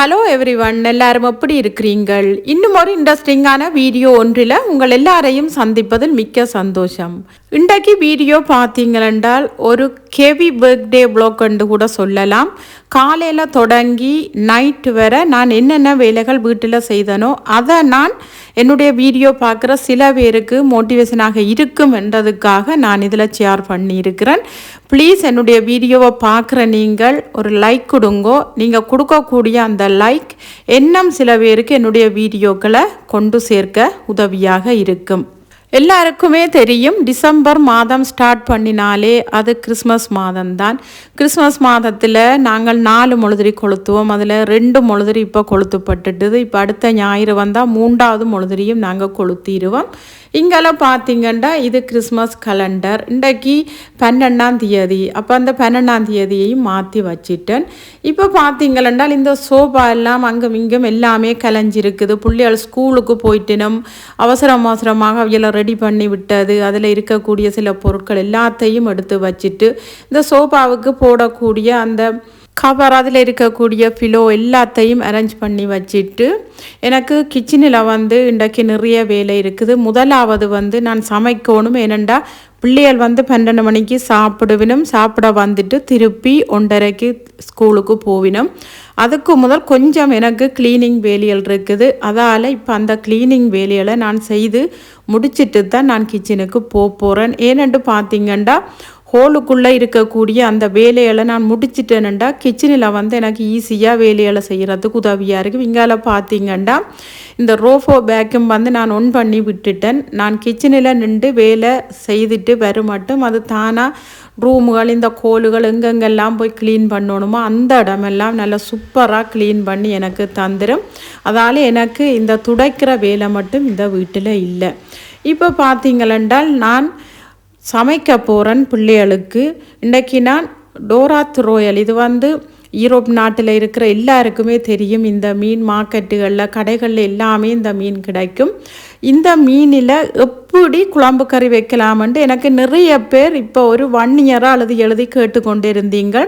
Hello everyone, எல்லாரும் எப்படி இருக்கிறீங்கள்? இன்னும் ஒரு இன்ட்ரெஸ்டிங்கான வீடியோ ஒன்றில் உங்கள் எல்லாரையும் சந்திப்பதில் மிக்க சந்தோஷம். இன்றைக்கு வீடியோ பார்த்தீங்களென்றால் ஒரு ஹெவி பர்த்டே வ்ளாக் என்று கூட சொல்லலாம். காலையில் தொடங்கி நைட்டு வரை நான் என்னென்ன வேலைகள் வீட்டில் செய்தனோ அதை நான் என்னுடைய வீடியோ பார்க்குற சில பேருக்கு மோட்டிவேஷனாக இருக்கும் என்றதுக்காக நான் இதில் ஷேர் பண்ணியிருக்கிறேன். ப்ளீஸ் என்னுடைய வீடியோவை பார்க்குற நீங்கள் ஒரு லைக் கொடுங்கோ. நீங்கள் கொடுக்கக்கூடிய அந்த லைக் இன்னும் சில பேருக்கு என்னுடைய வீடியோக்களை கொண்டு சேர்க்க உதவியாக இருக்கும். எல்லாருக்குமே தெரியும், டிசம்பர் மாதம் ஸ்டார்ட் பண்ணினாலே அது கிறிஸ்மஸ் மாதம்தான். கிறிஸ்மஸ் மாதத்தில் நாங்கள் 4 மொழுதிரி கொளுத்துவோம். அதில் 2 மொழுதிரி இப்போ கொளுத்துப்பட்டுட்டுது. இப்போ அடுத்த ஞாயிறு வந்தால் 3வது மொழுதிரியும் நாங்கள் கொளுத்திடுவோம். இங்கெல்லாம் பார்த்தீங்கன்னா இது கிறிஸ்மஸ் கலண்டர். இன்றைக்கு 12ஆம் தேதி. அப்போ அந்த 12ஆம் தேதியையும் மாற்றி வச்சிட்டேன். இப்போ பார்த்தீங்களா இந்த சோபா எல்லாம் அங்கும் இங்கும் எல்லாமே கலைஞ்சிருக்குது. பிள்ளைகள் ஸ்கூலுக்கு போயிட்டினும் அவசரமாக அவையெல்லாம் ரெடி பண்ணி விட்டது. அதில் இருக்கக்கூடிய சில பொருட்கள் எல்லாத்தையும் எடுத்து வச்சுட்டு இந்த சோபாவுக்கு போடக்கூடிய அந்த கவர், அதில் இருக்கக்கூடிய ஃபிலோ எல்லாத்தையும் அரேஞ்ச் பண்ணி வச்சுட்டு எனக்கு கிச்சனில் இன்றைக்கு நிறைய வேலை இருக்குது. முதலாவது நான் சமைக்கணும். ஏனெண்டா பிள்ளைகள் 12 மணிக்கு சாப்பிட வந்துட்டு திருப்பி 1:30க்கு ஸ்கூலுக்கு போவினோம். அதுக்கு முதல் கொஞ்சம் எனக்கு கிளீனிங் வேலைகள் இருக்குது. அதால் இப்போ அந்த கிளீனிங் வேலைகளை நான் செய்து முடிச்சிட்டு தான் நான் கிச்சனுக்கு போகிறேன். ஏனென்று பார்த்தீங்கன்னா ஹோலுக்குள்ளே இருக்கக்கூடிய அந்த வேலைகளை நான் முடிச்சிட்டேன்டா கிச்சனில் எனக்கு ஈஸியாக வேலைகளை செய்கிறதுக்கு உதவியாக இருக்குது. இங்கால பார்த்தீங்கன்னா இந்த ரோஃபோ பேக்கும் நான் ஒன் பண்ணி விட்டுட்டேன். நான் கிச்சனில் நின்று வேலை செய்துட்டு வரும் மட்டும் அது தானாக ரூமுகள் இந்த கோலுகள் எங்கெங்கெல்லாம் போய் க்ளீன் பண்ணணுமோ அந்த இடமெல்லாம் நல்லா சூப்பராக க்ளீன் பண்ணி எனக்கு தந்துடும். அதால் எனக்கு இந்த துடைக்கிற வேலை மட்டும் இந்த வீட்டில் இல்லை. இப்போ பார்த்தீங்களென்றால் நான் சமைக்க போகிறேன் பிள்ளைகளுக்கு. இன்றைக்கி நான் டோராத் ரோயல், இது யூரோப் நாட்டில் இருக்கிற எல்லாருக்குமே தெரியும். இந்த மீன் மார்க்கெட்டுகளில் கடைகளில் எல்லாமே இந்த மீன் கிடைக்கும். இந்த மீனில் எப்படி குழம்பு கறி வைக்கலாமென்று எனக்கு நிறைய பேர் இப்போ ஒரு 1 இயராக எழுதி கேட்டுக்கொண்டு இருந்தீங்க.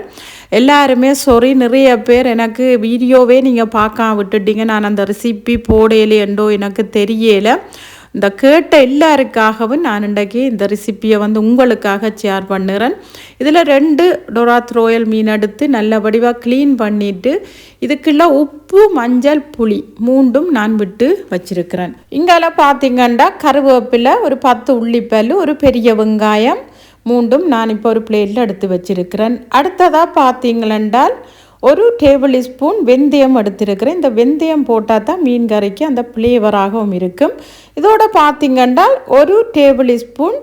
எல்லாருமே நிறைய பேர் எனக்கு வீடியோவே நீங்கள் பார்க்க விட்டுட்டீங்க. நான் அந்த ரெசிபி போடையிலேண்டோ எனக்கு தெரியலை. இந்த கேட்ட எல்லாருக்காகவும் நான் இன்றைக்கி இந்த ரெசிப்பியை உங்களுக்காக ஷேர் பண்ணுறேன். இதில் 2 டோராத் ரோயல் மீன் எடுத்து நல்ல வடிவாக க்ளீன் பண்ணிவிட்டு இதுக்குள்ள உப்பு, மஞ்சள், புளி 3ம் நான் விட்டு வச்சிருக்கிறேன். இங்கால பார்த்தீங்கன்னா கருவேப்பிலை, ஒரு 10 உள்ளிப்பல், ஒரு பெரிய வெங்காயம் 3ம் நான் இப்போ ஒரு பிளேட்டில் எடுத்து வச்சிருக்கிறேன். அடுத்ததாக பார்த்தீங்களென்றால் ஒரு டேபிள் ஸ்பூன் வெந்தயம் எடுத்திருக்கிறேன். இந்த வெந்தயம் போட்டால் தான் மீன் கறிக்கு அந்த ஃப்ளேவராகவும் இருக்கும். இதோட பார்த்தீங்கன்னா ஒரு டேபிள் ஸ்பூன்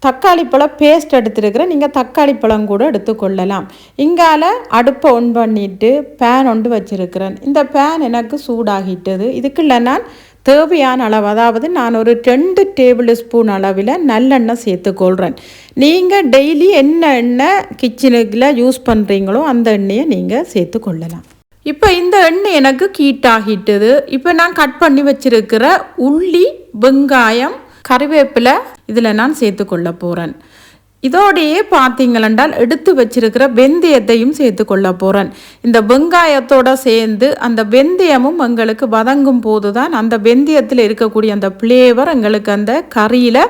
தக்காளி பழம் பேஸ்ட் எடுத்துருக்கிறேன். நீங்கள் தக்காளி பழம் கூட எடுத்துக்கொள்ளலாம். இங்கால அடுப்பை ஒன் பண்ணிவிட்டு பேன் ஒன்று வச்சுருக்கிறேன். இந்த பேன் எனக்கு சூடாகிட்டது. இதுக்குள்ள நான் தேவையான அளவு, அதாவது நான் ஒரு 2 டேபிள் ஸ்பூன் அளவில் நல்லெண்ணெய் சேர்த்துக்கொள்கிறேன். நீங்கள் டெய்லி என்ன எண்ணெய் கிச்சனுக்குள்ள யூஸ் பண்ணுறீங்களோ அந்த எண்ணெயை நீங்கள் சேர்த்துக்கொள்ளலாம். இப்போ இந்த எண்ணெய் எனக்கு ஹீட் ஆகிட்டது. இப்போ நான் கட் பண்ணி வச்சிருக்கிற உள்ளி, வெங்காயம், கறிவேப்பிலை இதில் நான் சேர்த்துக்கொள்ள போகிறேன். இதோடையே பார்த்தீங்களென்றால் எடுத்து வச்சிருக்கிற வெந்தயத்தையும் சேர்த்து கொள்ள போகிறேன். இந்த வெங்காயத்தோடு சேர்ந்து அந்த வெந்தயமும் எங்களுக்கு வதங்கும் போது தான் அந்த வெந்தயத்தில் இருக்கக்கூடிய அந்த ஃப்ளேவர் எங்களுக்கு அந்த கறியில்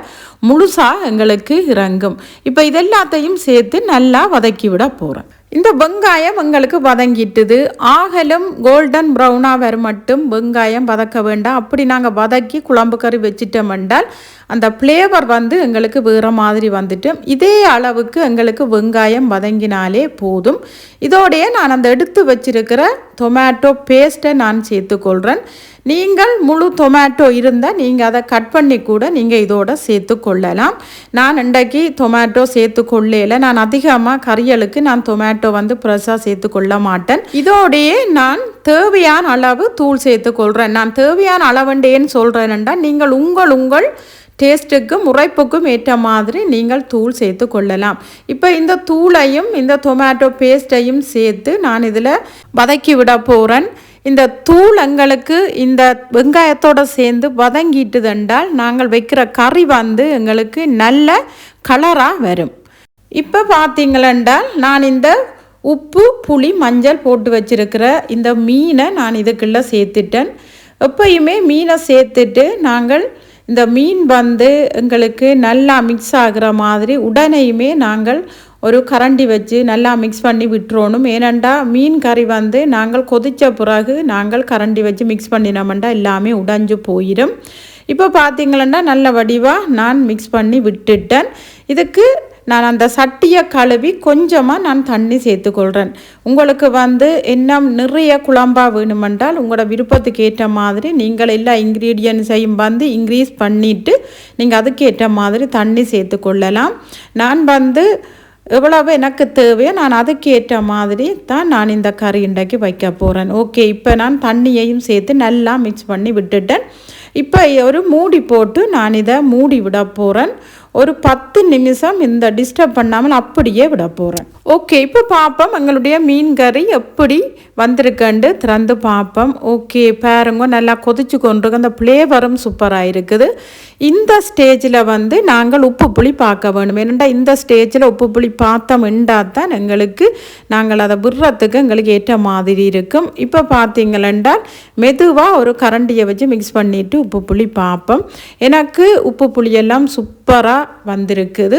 முழுசாக எங்களுக்கு இறங்கும். இப்போ இதெல்லாத்தையும் சேர்த்து நல்லா வதக்கி விட போகிறேன். இந்த வெங்காயம் எங்களுக்கு வதங்கிட்டுது. ஆகலும் கோல்டன் ப்ரௌனாக வர மட்டும் வெங்காயம் வதக்க வேண்டாம். அப்படி நாங்கள் வதக்கி குழம்பு கறி வச்சிட்டோம் என்றால் அந்த ஃப்ளேவர் எங்களுக்கு வேறு மாதிரி வந்துட்டு இதே அளவுக்கு எங்களுக்கு வெங்காயம் வதங்கினாலே போதும். இதோடைய நான் அந்த எடுத்து வச்சிருக்கிற டொமேட்டோ பேஸ்ட்டை நான் சேர்த்துக்கொள்கிறேன். நீங்கள் முழு டொமேட்டோ இருந்தால் நீங்கள் அதை கட் பண்ணி கூட நீங்கள் இதோட சேர்த்து கொள்ளலாம். நான் இன்றைக்கு டொமேட்டோ சேர்த்து கொள்ளல. நான் அதிகமாக கறிகளுக்கு நான் டொமேட்டோ ஃப்ரெஷ்ஷாக சேர்த்து கொள்ள மாட்டேன். இதோடையே நான் தேவையான அளவு தூள் சேர்த்து கொள்கிறேன். நான் தேவையான அளவுண்டேன்னு சொல்கிறேன்டா நீங்கள் உங்கள் டேஸ்ட்டுக்கும் உரைப்புக்கும் ஏற்ற மாதிரி நீங்கள் தூள் சேர்த்து கொள்ளலாம். இப்போ இந்த தூளையும் இந்த டொமேட்டோ பேஸ்ட்டையும் சேர்த்து நான் இதில் வதக்கி விட போகிறேன். இந்த தூள் எங்களுக்கு இந்த வெங்காயத்தோடு சேர்ந்து வதங்கிட்டுதென்றால் நாங்கள் வைக்கிற கறி எங்களுக்கு நல்ல கலராக வரும். இப்போ பார்த்தீங்களென்றால் நான் இந்த உப்பு புளி மஞ்சள் போட்டு வச்சுருக்கிற இந்த மீனை நான் இதுக்குள்ளே சேர்த்துட்டேன். எப்பயுமே மீனை சேர்த்துட்டு நாங்கள் இந்த மீன் வந்து எங்களுக்கு நல்லா மிக்ஸ் ஆகிற மாதிரி உடனேயுமே நாங்கள் ஒரு கரண்டி வச்சு நல்லா மிக்ஸ் பண்ணி விட்டுறணும். ஏனெண்டா மீன் கறி வந்து நாங்கள் கொதித்த பிறகு நாங்கள் கரண்டி வச்சு மிக்ஸ் பண்ணினோம்னா எல்லாமே உடைஞ்சு போயிடும். இப்போ பார்த்தீங்களா நல்ல வடிவாக நான் மிக்ஸ் பண்ணி விட்டுட்டேன். இதுக்கு நான் அந்த சட்டியை கழுவி கொஞ்சமாக நான் தண்ணி சேர்த்துக்கொள்கிறேன். உங்களுக்கு வந்து இன்னும் நிறைய குழம்பாக வேணுமென்றால் உங்களோட விருப்பத்துக்கு ஏற்ற மாதிரி நீங்கள் எல்லா இன்க்ரீடியன்ஸையும் வந்து இன்க்ரீஸ் பண்ணிவிட்டு நீங்கள் அதுக்கேற்ற மாதிரி தண்ணி சேர்த்துக்கொள்ளலாம். நான் வந்து எவ்வளவு எனக்கு தேவையோ நான் அதுக்கேற்ற மாதிரி தான் நான் இந்த கறி இன்றைக்கு வைக்க போகிறேன். ஓகே, இப்போ நான் தண்ணியையும் சேர்த்து நல்லா மிக்ஸ் பண்ணி விட்டுட்டேன். இப்போ ஒரு மூடி போட்டு நான் இதை மூடி விட போகிறேன். ஒரு 10 நிமிஷம் இந்த டிஸ்டர்ப் பண்ணாமல் அப்படியே விட போகிறேன். ஓகே, இப்போ பார்ப்போம் எங்களுடைய மீன் கறி எப்படி வந்திருக்கண்டு திறந்து பார்ப்போம். ஓகே பாருங்க, நல்லா கொதிச்சு கொண்டிருக்கு. அந்த ஃப்ளேவரும் சூப்பராக இருக்குது. இந்த ஸ்டேஜில் வந்து நாங்கள் உப்பு புளி பார்க்க வேணும். ஏன்னா இந்த ஸ்டேஜில் உப்பு புளி பார்த்தோம்னா தான் எங்களுக்கு நாங்கள் அதை விடுறதுக்கு எங்களுக்கு ஏற்ற மாதிரி இருக்கும். இப்போ பார்த்தீங்களென்றால் மெதுவாக ஒரு கரண்டியை வச்சு மிக்ஸ் பண்ணிவிட்டு உப்பு புளி பார்ப்போம். எனக்கு உப்பு புளியெல்லாம் சூப்பராக வந்திருக்குது.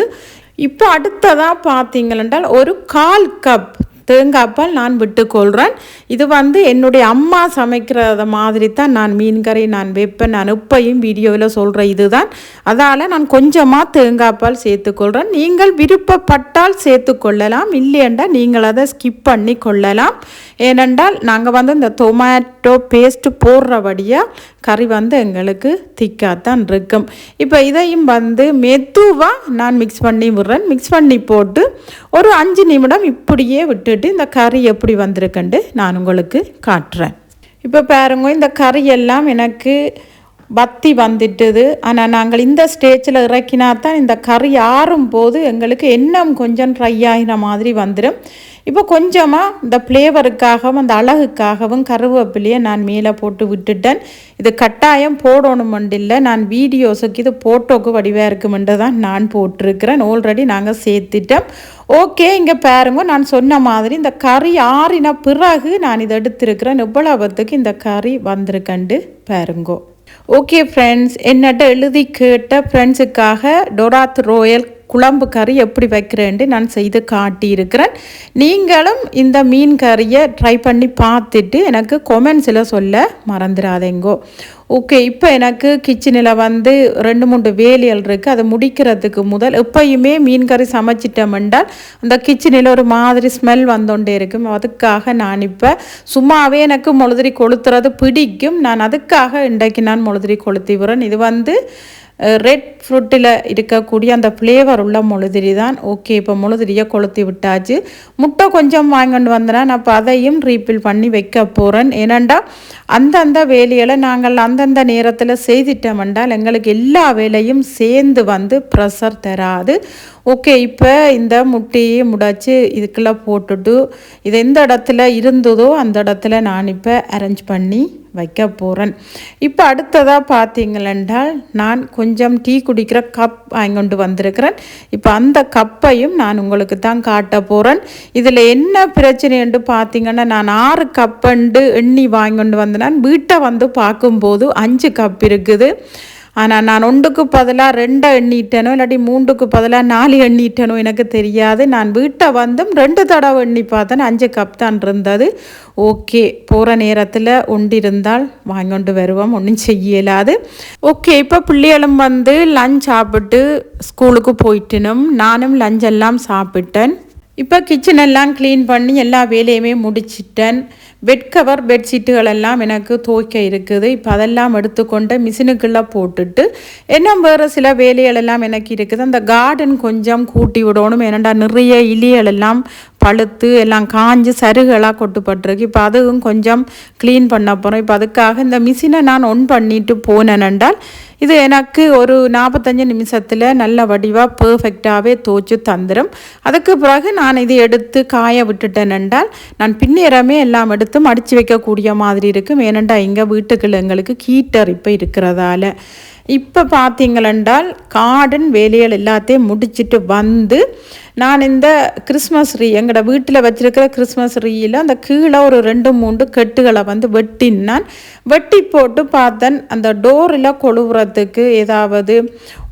இப்போ அடுத்ததாக பார்த்தீங்களென்றால் ஒரு 1/4 கப் தேங்காய்பால் நான் விட்டுக்கொள்கிறேன். இது வந்து என்னுடைய அம்மா சமைக்கிறத மாதிரி தான் நான் மீன் கறி நான் வைப்பேன். நான் இப்பையும் வீடியோவில் சொல்கிறேன் இதுதான். அதால் நான் கொஞ்சமாக தேங்காய்பால் சேர்த்துக்கொள்கிறேன். நீங்கள் விருப்பப்பட்டால் சேர்த்துக்கொள்ளலாம், இல்லையென்றா நீங்கள் அதை ஸ்கிப் பண்ணி கொள்ளலாம். ஏனென்றால் நாங்கள் வந்து இந்த டொமேட்டோ பேஸ்ட்டு போடுறபடியாக கறி வந்து எங்களுக்கு திக்காகத்தான் இருக்கும். இப்போ இதையும் வந்து மெதுவாக நான் மிக்ஸ் பண்ணி விடுறேன். மிக்ஸ் பண்ணி போட்டு ஒரு 5 நிமிடம் இப்படியே விட்டுட்டு இந்த கறி எப்படி வந்திருக்குன்னு நான் உங்களுக்கு காட்டுறேன். இப்போ பாருங்க, இந்த கறியெல்லாம் எனக்கு வத்தி வந்துட்டுது. ஆனால் நாங்கள் இந்த ஸ்டேஜில் இறக்கினா தான் இந்த கறி ஆறும் போது எங்களுக்கு இன்னும் கொஞ்சம் ட்ரை ஆகின மாதிரி வந்துடும். இப்போ கொஞ்சமாக இந்த ஃப்ளேவருக்காகவும் அந்த அழகுக்காகவும் கருவேப்பிலையை நான் மேலே போட்டு விட்டுட்டேன். இது கட்டாயம் போடணுமெண்டில்லை, நான் வீடியோஸுக்கு இது போட்டோக்கு வடிவாக இருக்குமென்று தான் நான் போட்டிருக்கிறேன். ஆல்ரெடி நாங்கள் சேர்த்துட்டோம். ஓகே, இங்கே பாருங்க, நான் சொன்ன மாதிரி இந்த கறி ஆறின பிறகு நான் இதை எடுத்திருக்கிறேன். எவ்வளவுத்துக்கு இந்த கறி வந்திருக்கண்டு பாருங்கோ. ஓகே ஃப்ரெண்ட்ஸ், என்னட்ட எழுதி கேட்ட ஃப்ரெண்ட்ஸுக்காக டொராத் ரோயல் குழம்பு கறி எப்படி வைக்கிறேன்ட்டு நான் செய்து காட்டியிருக்கிறேன். நீங்களும் இந்த மீன் கறியை ட்ரை பண்ணி பார்த்துட்டு எனக்கு கொமெண்ட்ஸில் சொல்ல மறந்துடாதேங்கோ. ஓகே, இப்போ எனக்கு கிச்சனில் வந்து 2-3 வேலைகள் இருக்குது. அதை முடிக்கிறதுக்கு முதல் எப்பயுமே மீன் கறி சமைச்சிட்டோம்னால் அந்த கிச்சனில் ஒரு மாதிரி ஸ்மெல் வந்தோண்டே இருக்கும். அதுக்காக நான் இப்போ சும்மாவே எனக்கு மொழுதிரி கொளுத்துறது பிடிக்கும். நான் அதுக்காக இன்றைக்கு நான் மொழுதிரி கொளுத்தி விடுறேன். இது வந்து ரெட் ஃப்ரூட்டில் இருக்கக்கூடிய அந்த ஃப்ளேவர் உள்ள மொழுதிரி தான். ஓகே, இப்போ மொழுதிரியை கொளுத்தி விட்டாச்சு. முட்டை கொஞ்சம் வாங்கிட்டு வந்தேன். நான் இப்போ அதையும் ரீஃபில் பண்ணி வைக்க போகிறேன். ஏனண்டா அந்தந்த வேலைகளை நாங்கள் அந்தந்த நேரத்தில் செய்துட்டோம்னால் எங்களுக்கு எல்லா வேலையும் சேர்ந்து வந்து ப்ரெஷர் தராது. ஓகே, இப்போ இந்த முட்டையை முடைச்சி இதுக்குள்ளே போட்டுட்டு இது எந்த இடத்துல இருந்ததோ அந்த இடத்துல நான் இப்போ அரேஞ்ச் பண்ணி வைக்க போகிறேன். இப்போ அடுத்ததாக பார்த்தீங்களென்றால் நான் கொஞ்சம் டீ குடிக்கிற கப் வாங்கிட்டு வந்திருக்கிறேன். இப்போ அந்த கப்பையும் நான் உங்களுக்கு தான் காட்ட போகிறேன். இதில் என்ன பிரச்சனைன்னு பார்த்தீங்கன்னா, நான் 6 கப்புண்டு எண்ணி வாங்கிட்டு வந்தேன். வீட்டை வந்து பார்க்கும்போது 5 கப் இருக்குது. ஆனால் நான் 1க்கு பதிலாக 2 எண்ணிட்டேனோ இல்லாட்டி 3க்கு பதிலாக 4 எண்ணிட்டேனோ எனக்கு தெரியாது. நான் வீட்டை வந்தும் 2 தடவை எண்ணி பார்த்தேன், 5 கப் தான் இருந்தது. ஓகே, போகிற நேரத்தில் ஒண்டிருந்தால் வாங்கிட்டு வருவோம், ஒன்றும் செய்யலாது. ஓகே, இப்போ பிள்ளைகளும் வந்து லஞ்ச் சாப்பிட்டு ஸ்கூலுக்கு போயிட்டனும். நானும் லஞ்ச் எல்லாம் சாப்பிட்டேன். இப்போ கிச்சன் எல்லாம் க்ளீன் பண்ணி எல்லா வேலையுமே முடிச்சிட்டேன். பெட் கவர் பெட்ஷீட்டுகள் எல்லாம் எனக்கு துவைக்க இருக்குது. இப்போ அதெல்லாம் எடுத்துக்கொண்டு மிஷினுக்குள்ளே போட்டுட்டு இன்னும் வேறு சில வேலைகள் எல்லாம் எனக்கு இருக்குது. அந்த கார்டன் கொஞ்சம் கூட்டி விடணும். ஏன்னா நிறைய இலிகள் எல்லாம் பழுத்து எல்லாம் காஞ்சு சருகெல்லாம் கொட்டுப்பட்டிருக்கு. இப்போ அதுவும் கொஞ்சம் க்ளீன் பண்ண போகிறோம். இப்போ அதுக்காக இந்த மிஷினை நான் ஒன் பண்ணிட்டு போனேன்னால் இது எனக்கு ஒரு 45 நிமிஷத்தில் நல்ல வடிவாக பர்ஃபெக்டாகவே துவைச்சு தந்துடும். அதுக்கு பிறகு நான் இதை எடுத்து காய விட்டுட்டேன் என்றால் நான் பின்னேறமே எல்லாம் எடுத்து மடித்து வைக்கக்கூடிய மாதிரி இருக்கும். ஏனெண்டா இங்கே வீட்டுக்குள்ள எங்களுக்கு ஹீட்டர் இப்போ இருக்கிறதால. இப்போ பார்த்தீங்களென்றால் கார்டன் வேலைகள் எல்லாத்தையும் முடிச்சுட்டு வந்து நான் இந்த கிறிஸ்மஸ் ட்ரீ எங்களோட வீட்டில் வச்சிருக்கிற கிறிஸ்மஸ் ட்ரீயில் அந்த கீழே ஒரு 2-3 கெட்டுகளை வந்து வெட்டினான். வெட்டி போட்டு பார்த்தேன் அந்த டோரில் கொழுவுறதுக்கு ஏதாவது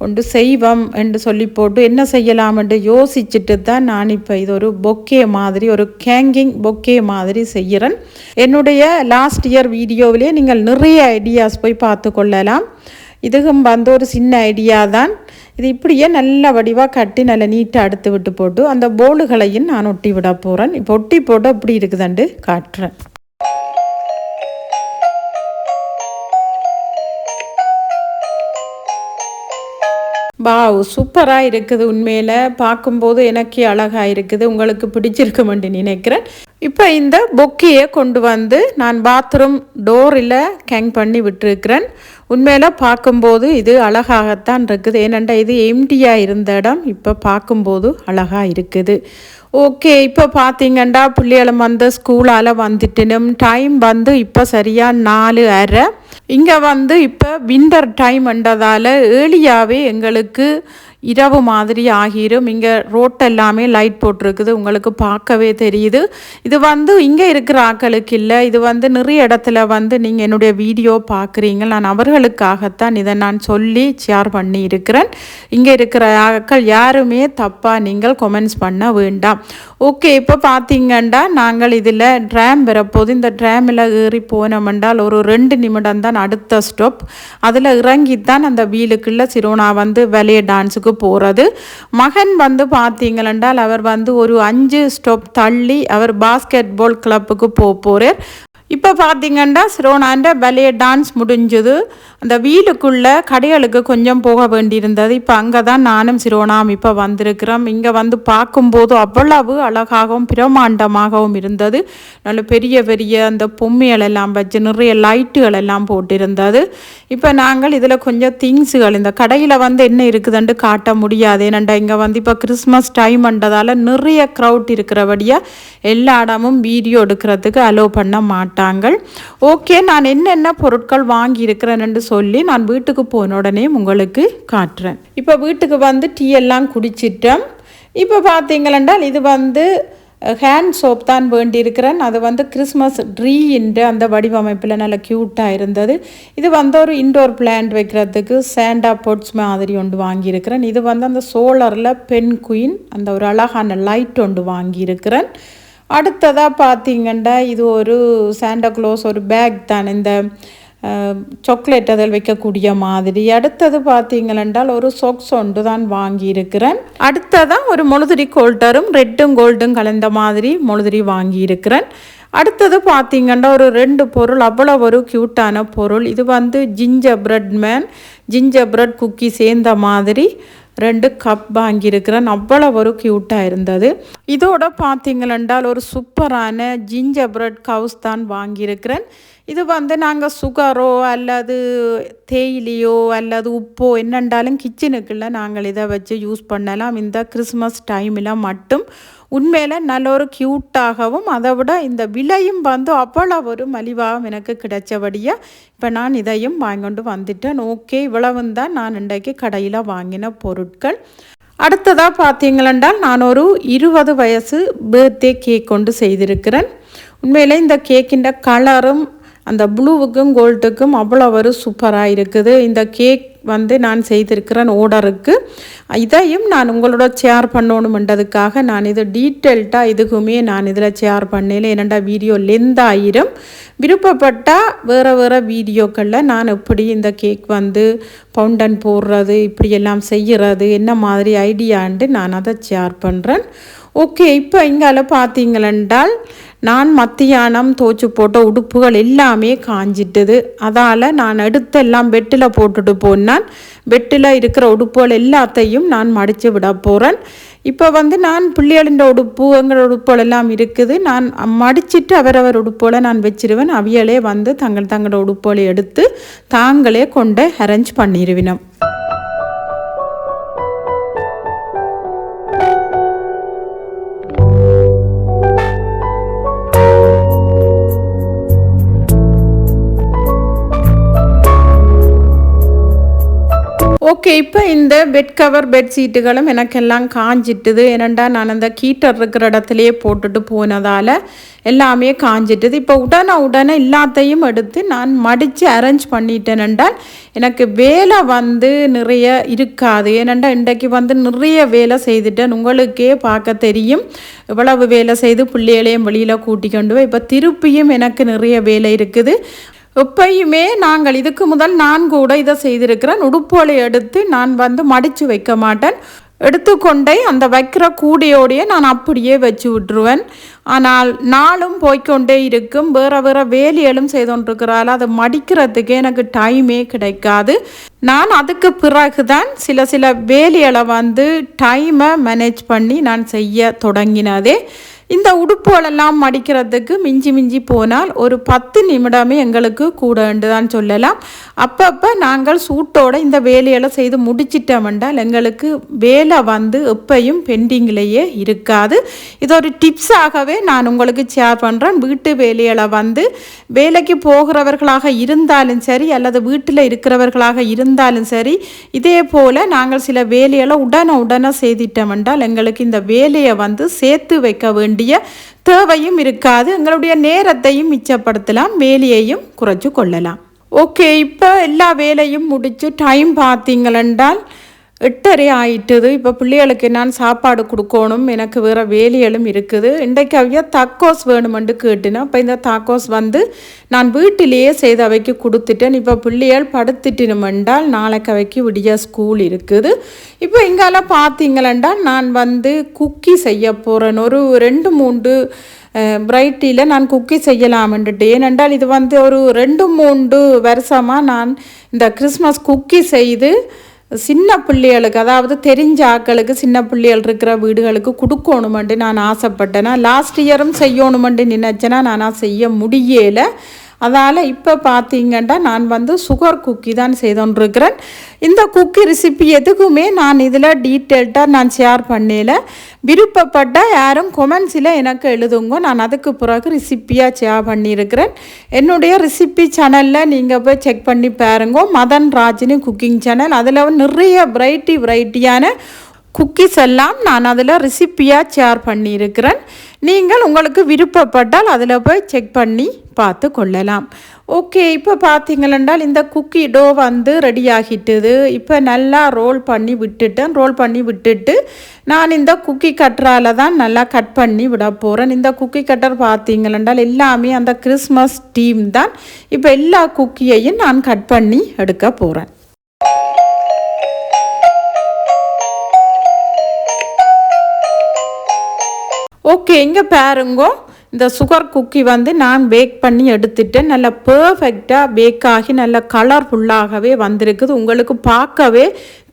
ஒன்று செய்வோம் என்று சொல்லி போட்டு என்ன செய்யலாம் என்று யோசிச்சுட்டு தான் நான் இப்போ இது ஒரு பொக்கே மாதிரி ஒரு கேங்கிங் பொக்கே மாதிரி செய்கிறேன். என்னுடைய லாஸ்ட் இயர் வீடியோவிலே நீங்கள் நிறைய ஐடியாஸ் போய் பார்த்து கொள்ளலாம். இதுக்கும் வந்து ஒரு சின்ன ஐடியா தான். இது இப்படியே நல்ல வடிவாக கட்டி நல்ல நீட்டாக அடுத்து விட்டு போட்டு அந்த போலுகளையும் நான் ஒட்டி விட போகிறேன். இப்போ ஒட்டி போட்டு அப்படி இருக்குதாண்டு காட்டுறேன். வாவ், சூப்பராக இருக்குது. உண்மையில் பார்க்கும்போது எனக்கே அழகாக இருக்குது. உங்களுக்கு பிடிச்சிருக்குமென்று நினைக்கிறேன். இப்போ இந்த பொக்கையை கொண்டு வந்து நான் பாத்ரூம் டோரில் கேங் பண்ணி விட்டுருக்கிறேன். உண்மையில் பார்க்கும்போது இது அழகாகத்தான் இருக்குது. ஏனெண்டா இது எம்டியாக இருந்த இடம் இப்போ பார்க்கும்போது அழகாக இருக்குது. ஓகே, இப்போ பார்த்தீங்கன்னா பிள்ளைகளும் வந்து ஸ்கூலால் வந்துட்டுனும் டைம் வந்து இப்போ சரியாக 4:30. இங்கே வந்து இப்போ விண்டர் டைம்ன்றதால் ஏர்லியாகவே எங்களுக்கு இரவு மாதிரி ஆகிரும். இங்கே ரோட் எல்லாமே லைட் போட்டிருக்குது, உங்களுக்கு பார்க்கவே தெரியுது. இது வந்து இங்கே இருக்கிற ஆக்களுக்கு இல்லை, இது வந்து நிறைய இடத்துல வந்து நீங்கள் என்னுடைய வீடியோ பார்க்குறீங்க. நான் அவர்களுக்காகத்தான் இதை நான் சொல்லி ஷேர் பண்ணி இருக்கிறேன். இங்கே இருக்கிற ஆக்கள் யாருமே தப்பாக நீங்கள் கமெண்ட்ஸ் பண்ண வேண்டாம். ஓகே, இப்போ பார்த்தீங்கன்னா நாங்கள் இதில் ட்ராம் வரப்போது இந்த ட்ராமில் ஏறி போனோம்னால் ஒரு 2 நிமிடம் தான் அடுத்த ஸ்டாப். அதில் இறங்கித்தான் அந்த வீலுக்குள்ளே சிரோனா வந்து வெளியே டான்ஸுக்கு போகிறது. மகன் வந்து பார்த்தீங்களென்றால் அவர் வந்து ஒரு 5 ஸ்டாப் தள்ளி அவர் பாஸ்கெட் பால் கிளப்புக்கு போகிறார். இப்போ பார்த்தீங்கன்னா சிரோனாண்ட பலே டான்ஸ் முடிஞ்சது. அந்த வீலுக்குள்ளே கடைகளுக்கு கொஞ்சம் போக வேண்டியிருந்தது. இப்போ அங்கே தான் நானும் சிரோனாம் இப்போ வந்திருக்கிறோம். இங்கே வந்து பார்க்கும்போது அவ்வளவு அழகாகவும் பிரமாண்டமாகவும் இருந்தது. நல்ல பெரிய பெரிய அந்த பொம்மைகள் எல்லாம் வச்சு நிறைய லைட்டுகள் எல்லாம் போட்டிருந்தது. இப்போ நாங்கள் இதில் கொஞ்சம் திங்ஸுகள் இந்த கடையில் வந்து என்ன இருக்குதுன்னு காட்ட முடியாது. ஏனண்டா இங்கே வந்து இப்போ கிறிஸ்மஸ் டைம்ன்றதால நிறைய க்ரௌட் இருக்கிறபடியாக எல்லா இடமும் வீடியோ எடுக்கிறதுக்கு அலோவ் பண்ண மாட்டாங்க. ஓகே, நான் என்னென்ன பொருட்கள் வாங்கியிருக்கிறேன்னு சொல்லி நான் வீட்டுக்கு போன உடனே உங்களுக்கு காட்டுறேன். இப்போ வீட்டுக்கு வந்து டீ எல்லாம் குடிச்சிட்டோம். இப்போ பார்த்தீங்களென்றால் இது வந்து ஹேண்ட் சோப் தான் வேண்டியிருக்கிறேன். அது வந்து கிறிஸ்மஸ் ட்ரீன்ற அந்த வடிவமைப்பில் நல்ல க்யூட்டாக இருந்தது. இது வந்து ஒரு இன்டோர் பிளான்ட் வைக்கிறதுக்கு சாண்டா பொட்ஸ் மாதிரி ஒன்று வாங்கியிருக்கிறேன். இது வந்து அந்த சோலரில் பென் குயின் அந்த ஒரு அழகான லைட் ஒன்று வாங்கியிருக்கிறேன். அடுத்ததாக பார்த்தீங்கன்னா இது ஒரு சாண்டா க்ளோஸ் ஒரு பேக் தான், இந்த சாக்லேட் அதில் வைக்கக்கூடிய மாதிரி. அடுத்தது பார்த்தீங்களென்றால் ஒரு சொக்ஸ் ஒன்று தான் வாங்கியிருக்கிறேன். அடுத்ததான் ஒரு மொழுதிரி கோல்டரும் ரெட்டும் கோல்டும் கலந்த மாதிரி மொழுதிரி வாங்கியிருக்கிறேன். அடுத்தது பார்த்தீங்கன்னா ஒரு 2 பொருள் அவ்வளோ ஒரு க்யூட்டான பொருள். இது வந்து ஜிஞ்சர் பிரெட் குக்கி சேர்ந்த மாதிரி 2 கப் வாங்கியிருக்கிறேன். அவ்வளோ ஒரு க்யூட்டாக இருந்தது. இதோட பார்த்தீங்களென்றால் ஒரு சூப்பரான ஜிஞ்சர் பிரெட் கவுஸ் தான் வாங்கியிருக்கிறேன். இது வந்து நாங்கள் சுகரோ அல்லது தேயிலையோ அல்லது உப்போ என்னென்றாலும் கிச்சனுக்குள்ளே நாங்கள் இதை வச்சு யூஸ் பண்ணலாம். இந்த கிறிஸ்மஸ் டைமில் மட்டும் உண்மையில் நல்ல ஒரு க்யூட்டாகவும் அதை விட இந்த விலையும் வந்து அவ்வளோ ஒரு மலிவாகவும் எனக்கு கிடைச்சபடியாக இப்போ நான் இதையும் வாங்கிட்டு வந்துட்டேன். ஓகே, இவ்வளவும் தான் நான் இன்றைக்கு கடையில் வாங்கின பொருட்கள். அடுத்ததாக பார்த்தீங்களென்றால் நான் ஒரு 20 வயசு பர்த்டே கேக் கொண்டு செய்திருக்கிறேன். உண்மையிலே இந்த கேக்கின் கலரும் அந்த ப்ளூவுக்கும் கோல்டுக்கும் அவ்வளோ ஒரு சூப்பராக இருக்குது. இந்த கேக் வந்து நான் செய்திருக்கிறேன் ஓர்டருக்கு. இதையும் நான் உங்களோட ஷேர் பண்ணணுமென்றதுக்காக நான் இது டீட்டெயில்டாக இதுக்குமே நான் இதில் ஷேர் பண்ணல. என்னென்னா வீடியோ லென்த் ஆயிரும். விருப்பப்பட்டால் வேறு வீடியோக்களில் நான் எப்படி இந்த கேக் வந்து பவுண்டன் போடுறது இப்படியெல்லாம் செய்கிறது என்ன மாதிரி ஐடியாண்டு நான் அதை ஷேர் பண்ணுறேன். ஓகே, இப்போ இங்கால பார்த்தீங்களென்றால் நான் மத்தியானம் தோச்சு போட்ட உடுப்புகள் எல்லாமே காஞ்சிட்டது. அதால் நான் எடுத்தெல்லாம் பெட்டில் போட்டுட்டு போனான். பெட்டில் இருக்கிற உடுப்புகள் எல்லாத்தையும் நான் மடித்து விட போகிறேன். இப்போ வந்து நான் பிள்ளைகளின் உடுப்பு எங்களோட உடுப்புகள் எல்லாம் இருக்குது. நான் மடிச்சிட்டு அவரவர் உடுப்புகளை நான் வச்சிருவேன். அவியலே வந்து தங்களோட உடுப்புகளை எடுத்து தாங்களே கொண்டு அரேஞ்ச் பண்ணிடுவினோம். ஓகே, இப்போ இந்த பெட் கவர் பெட்ஷீட்டுகளும் எனக்கெல்லாம் காஞ்சிட்டுது. ஏனண்டா நான் அந்த ஹீட்டர் இருக்கிற இடத்துலையே போட்டுட்டு போனதால் எல்லாமே காஞ்சிட்டுது. இப்போ உடனே எல்லாத்தையும் எடுத்து நான் மடித்து அரேஞ்ச் பண்ணிட்டேன் என்றால் எனக்கு வேலை நிறைய இருக்காது. ஏனெண்டா இன்றைக்கு நிறைய வேலை செய்துட்டேன். உங்களுக்கே பார்க்க தெரியும் இவ்வளவு வேலை செய்து பிள்ளைகளையும் வெளியில் கூட்டி கொண்டு போய் இப்போ திருப்பியும் எனக்கு நிறைய வேலை இருக்குது. எப்பயுமே நாங்கள் இதுக்கு முதல் நான் கூட இதை செய்திருக்கிறேன். உடுப்போலை எடுத்து நான் மடித்து வைக்க மாட்டேன். எடுத்துக்கொண்டே அந்த வைக்கிற கூடையோடையே நான் அப்படியே வச்சு விட்டுருவேன். ஆனால் நாளும் போய்கொண்டே இருக்கும். வேறு வேலைகளும் செய்தோன்றிருக்கிறாள். அதை மடிக்கிறதுக்கே எனக்கு டைமே கிடைக்காது. நான் அதுக்கு பிறகு தான் சில வேலைகளை டைமை மேனேஜ் பண்ணி நான் செய்ய தொடங்கினதே. இந்த உடுப்புகளெல்லாம் மடிக்கிறதுக்கு மிஞ்சி போனால் ஒரு 10 நிமிடமே எங்களுக்கு கூட தான் சொல்லலாம். அப்பப்போ நாங்கள் சூட்டோட இந்த வேலைகளை செய்து முடிச்சிட்டோம்னால் எங்களுக்கு வேலை எப்பையும் பெண்டிங்லேயே இருக்காது. இது ஒரு டிப்ஸாகவே நான் உங்களுக்கு ஷேர் பண்ணுறேன். வீட்டு வேலைகளை வேலைக்கு போகிறவர்களாக இருந்தாலும் சரி அல்லது வீட்டில் இருக்கிறவர்களாக இருந்தாலும் சரி, இதே போல் நாங்கள் சில வேலைகளை உடனே செய்திட்டோம்னால் எங்களுக்கு இந்த வேலையை சேர்த்து வைக்க வேண்டிய தேவையும் இருக்காது. எங்களுடைய நேரத்தையும் மிச்சப்படுத்தலாம், வேலையையும் குறைச்சு கொள்ளலாம். ஓகே, இப்போ எல்லா வேலையும் முடிச்சு டைம் பார்த்தீங்களென்றால் 8:30 ஆயிட்டுது. இப்போ பிள்ளைகளுக்கு நான் சாப்பாடு கொடுக்கணும். எனக்கு வேறு வேலைகளும் இருக்குது. இன்றைக்கு அவைய தாக்கோஸ் வேணுமென்று கேட்டுனா இப்போ இந்த தாக்கோஸ் நான் வீட்டிலேயே செய்து அவைக்கு கொடுத்துட்டேன். இப்போ பிள்ளைகள் படுத்துட்டினுமென்றால் நாளைக்கு அவைக்கு விடிய ஸ்கூல் இருக்குது. இப்போ இங்கெல்லாம் பார்த்தீங்களென்றால் நான் குக்கி செய்ய போகிறேன். ஒரு 2-3 பிரைட்டியில் நான் குக்கி செய்யலாம்ன்ட்டு. ஏனென்றால் இது ஒரு 2-3 வருஷமாக நான் இந்த கிறிஸ்மஸ் குக்கி செய்து சின்ன பிள்ளைகளுக்கு, அதாவது தெரிஞ்ச ஆக்களுக்கு, சின்ன பிள்ளைகள் இருக்கிற வீடுகளுக்கு கொடுக்கணுமெண்டு நான் ஆசைப்பட்டேன்னா லாஸ்ட் இயரும் செய்யணுமெண்டு நினச்சேன்னா நான் செய்ய முடியலை. அதால் இப்போ பார்த்தீங்கன்னா நான் சுகர் குக்கி தான் செய்தோன்றிருக்கிறேன். இந்த குக்கி ரெசிபி எதுக்குமே நான் இதில் டீட்டெயில்டாக நான் ஷேர் பண்ணல. விருப்பப்பட்ட யாரும் கொமெண்ட்ஸில் எனக்கு எழுதுங்க. நான் அதுக்கு பிறகு ரெசிப்பியாக ஷேர் பண்ணியிருக்கிறேன். என்னுடைய ரெசிபி சேனலில் நீங்கள் போய் செக் பண்ணி பாருங்க. Madhan Rajini cooking channel. அதில் நிறைய வெரைட்டியான குக்கீஸ் எல்லாம் நான் அதில் ரெசிப்பியாக ஷேர் பண்ணியிருக்கிறேன். நீங்கள் உங்களுக்கு விருப்பப்பட்டால் அதில் போய் செக் பண்ணி பார்த்து கொள்ளலாம். ஓகே, இப்போ பார்த்தீங்களென்றால் இந்த குக்கி டோ ரெடி ஆகிட்டுது. இப்போ நல்லா ரோல் பண்ணி விட்டுட்டேன். ரோல் பண்ணி விட்டுட்டு நான் இந்த குக்கி கட்டரால் தான் நல்லா கட் பண்ணி விட போகிறேன். இந்த குக்கி கட்டர் பார்த்தீங்களென்றால் எல்லாமே அந்த கிறிஸ்மஸ் டீம் தான். இப்போ எல்லா குக்கியையும் நான் கட் பண்ணி எடுக்க போகிறேன். ஓகே, இங்கே பாருங்கோ, இந்த சுகர் குக்கி நான் பேக் பண்ணி எடுத்துட்டேன். நல்லா பர்ஃபெக்டாக பேக் ஆகி நல்ல கலர்ஃபுல்லாகவே வந்திருக்குது. உங்களுக்கு பார்க்கவே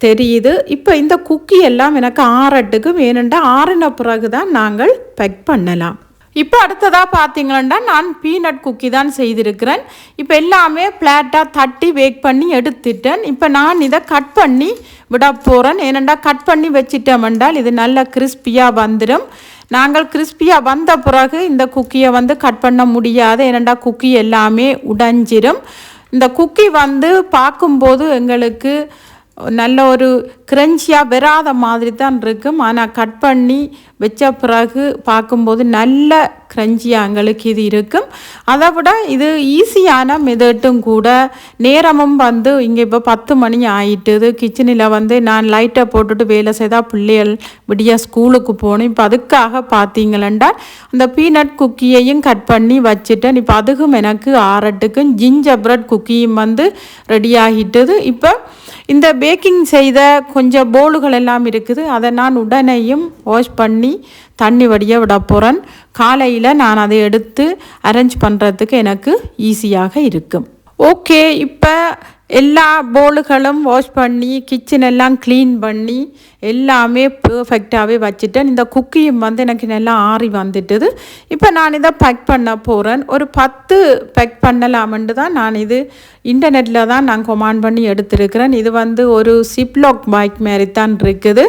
தெரியுது. இப்போ இந்த குக்கி எல்லாம் எனக்கு ஆறட்டுக்கு வேணுண்டா ஆறின பிறகு தான் நாங்கள் பேக் பண்ணலாம். இப்போ அடுத்ததாக பார்த்தீங்கன்னா நான் பீனட் குக்கி தான் செய்திருக்கிறேன். இப்போ எல்லாமே பிளாட்டாக தட்டி பேக் பண்ணி எடுத்துட்டேன். இப்போ நான் இதை கட் பண்ணி விட போகிறேன். ஏனெண்டா கட் பண்ணி வச்சிட்டோம்னால் இது நல்லா கிறிஸ்பியாக வந்துடும். நாங்கள் கிறிஸ்பியாக வந்த பிறகு இந்த குக்கியை கட் பண்ண முடியாது. ஏனெண்டா குக்கி எல்லாமே உடைஞ்சிடும். இந்த குக்கி பார்க்கும்போது எங்களுக்கு நல்ல ஒரு கிரன்ச்சியாக வராத மாதிரி தான் இருக்கும். ஆனால் கட் பண்ணி வச்ச பிறகு பார்க்கும்போது நல்ல கிரன்ச்சியாக எங்களுக்கு இது இருக்கும். அதை விட இது ஈஸியான மெதட்டும் கூட. நேரமும் இங்கே இப்போ 10 மணி ஆயிட்டுது. கிச்சனில் நான் லைட்டை போட்டுட்டு வேலை செய்தால் பிள்ளைகள் விடிய ஸ்கூலுக்கு போகணும். இப்போ அதுக்காக பார்த்தீங்களா அந்த பீனட் குக்கியையும் கட் பண்ணி வச்சுட்டேன். இப்போ அதுக்கும் எனக்கு ஆறட்டுக்கும் ஜிஞ்சர் பிரெட் குக்கியும் ரெடி ஆகிட்டுது. இப்போ இந்த பேக்கிங் செய்த கொஞ்சம் போலுகள் எல்லாம் இருக்குது. அதை நான் உடனேயும் வாஷ் பண்ணி தண்ணி வடிய விட போகிறேன். காலையில் நான் அதை எடுத்து அரேஞ்ச் பண்ணுறதுக்கு எனக்கு ஈஸியாக இருக்கும். ஓகே, இப்போ எல்லா போலுகளும் வாஷ் பண்ணி கிச்சன் எல்லாம் க்ளீன் பண்ணி எல்லாமே பெர்ஃபெக்டாகவே வச்சுட்டேன். இந்த குக்கியும் வந்து எனக்கு நல்லா ஆறி வந்துட்டுது. இப்போ நான் இதை பேக் பண்ண போகிறேன். ஒரு 10 பேக் பண்ணலாமென்று தான் நான் இது இன்டர்நெட்டில் தான் நான் கமாண்ட் பண்ணி எடுத்திருக்கிறேன். இது வந்து ஒரு சிப்லாக் பைக் மாதிரி தான் இருக்குது.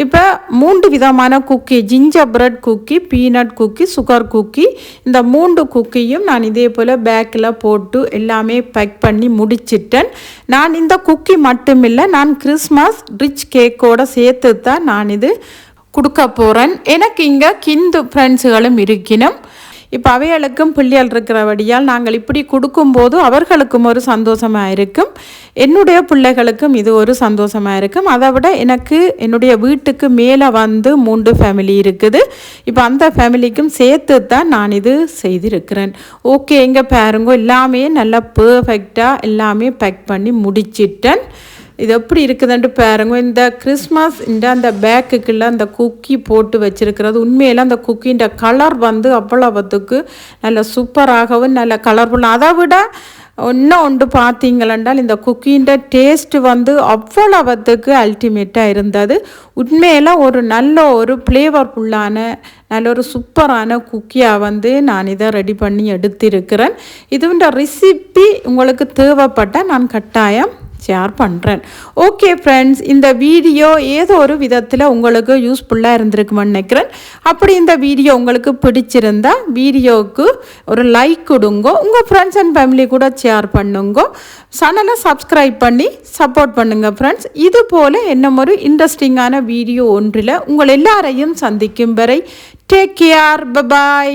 இப்போ 3 விதமான cookie, gingerbread cookie, peanut cookie, sugar cookie, இந்த 3 குக்கியும் நான் இதே போல் பேக்கில் போட்டு எல்லாமே பேக் பண்ணி முடிச்சிட்டேன். நான் இந்த குக்கி மட்டும் இல்லை, நான் கிறிஸ்மஸ் ரிச் கேக்கோடு சேர்த்து தான் நான் இது கொடுக்க போகிறேன். எனக்கு இங்கே கிந்து ஃப்ரெண்ட்ஸுகளும் இருக்கணும். இப்போ அவைகளுக்கும் பிள்ளைகள் இருக்கிறபடியால் நாங்கள் இப்படி கொடுக்கும்போது அவர்களுக்கும் ஒரு சந்தோஷமாக இருக்கும், என்னுடைய பிள்ளைகளுக்கும் இது ஒரு சந்தோஷமாக இருக்கும். அதை விட எனக்கு என்னுடைய வீட்டுக்கு மேலே வந்து 3 ஃபேமிலி இருக்குது. இப்போ அந்த ஃபேமிலிக்கும் சேர்த்து தான் நான் இது செய்திருக்கிறேன். ஓகே, இங்கே பாருங்க, எல்லாமே நல்லா பெர்ஃபெக்டாக எல்லாமே பேக் பண்ணி முடிச்சிட்டேன். இது எப்படி இருக்குதுன்ட்டு பாருங்க. இந்த கிறிஸ்மஸ் அந்த பேக்குக்குள்ள அந்த குக்கி போட்டு வச்சிருக்கிறது உண்மையில அந்த குக்கின்ற கலர் வந்து அவ்வளவுத்துக்கு நல்ல சூப்பராகவும் நல்ல கலர்ஃபுல்லாக. அதை விட ஒன்று பார்த்தீங்களென்றால் இந்த குக்கின்ற டேஸ்ட் வந்து அவ்வளவுத்துக்கு அல்டிமேட்டாக இருந்தது. உண்மையில் ஒரு நல்ல ஒரு ஃப்ளேவர்ஃபுல்லான நல்ல ஒரு சூப்பரான குக்கியாக வந்து நான் இதை ரெடி பண்ணி எடுத்திருக்கிறேன். இதுன்ற ரெசிபி உங்களுக்கு தேவைப்பட்டால் நான் கட்டாயம் ஷேர் பண்ணுறேன். ஓகே ஃப்ரெண்ட்ஸ், இந்த வீடியோ ஏதோ ஒரு விதத்தில் உங்களுக்கு யூஸ்ஃபுல்லாக இருந்திருக்குமென்னு நினைக்கிறேன். அப்படி இந்த வீடியோ உங்களுக்கு பிடிச்சிருந்தா வீடியோவுக்கு ஒரு லைக் கொடுங்க, உங்கள் ஃப்ரெண்ட்ஸ் அண்ட் ஃபேமிலி கூட ஷேர் பண்ணுங்க, சேனலை சப்ஸ்கிரைப் பண்ணி சப்போர்ட் பண்ணுங்கள் ஃப்ரெண்ட்ஸ். இது போல் இன்னும் ஒரு இன்ட்ரெஸ்டிங்கான வீடியோ ஒன்றில் உங்கள் எல்லாரையும் சந்திக்கும் வரை டேக் கேர், பை.